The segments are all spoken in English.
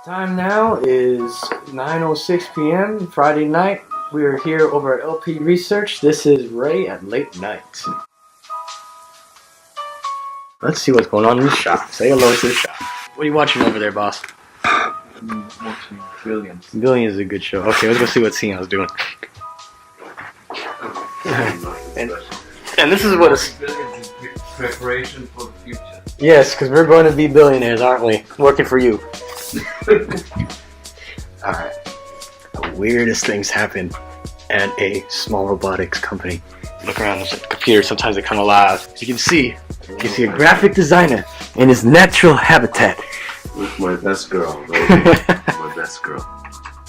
Time now is 9:06 p.m. Friday night. We are here over at LP Research. This is Ray at late night. Let's see what's going on in the shop. Say hello to the shop. What are you watching over there, boss? I'm watching Billions. Billions is a good show. Okay, let's go see what Sion's doing. And this is what it's... Billions is preparation for the future. Yes, because we're going to be billionaires, aren't we? Working for you. Alright. The weirdest things happen at a small robotics company. Look around the computer, sometimes they're kind of loud. You can see a graphic designer in his natural habitat. With my best girl, baby. My best girl.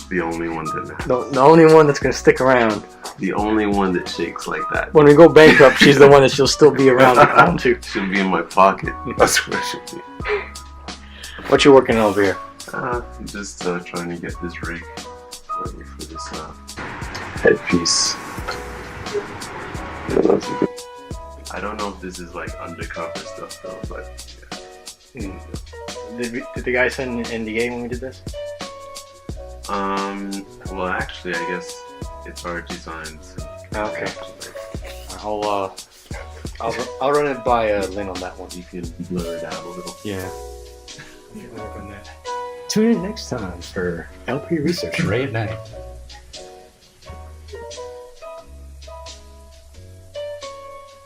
The only one that The only one that's going to stick around. The only one that shakes like that. When we go bankrupt, she's the one that she'll still be around to. She'll be in my pocket. That's where she'll be. What you working on over here? Just trying to get this rig ready for this headpiece. I don't know if this is like undercover stuff though, but yeah. Did the guy send an NDA when we did this? Well, actually, I guess it's our designs. Okay. I'll run it by Lynn on that one. You can blur it out a little. Yeah. Work on that. Tune in next time for LP Research Ray at Night.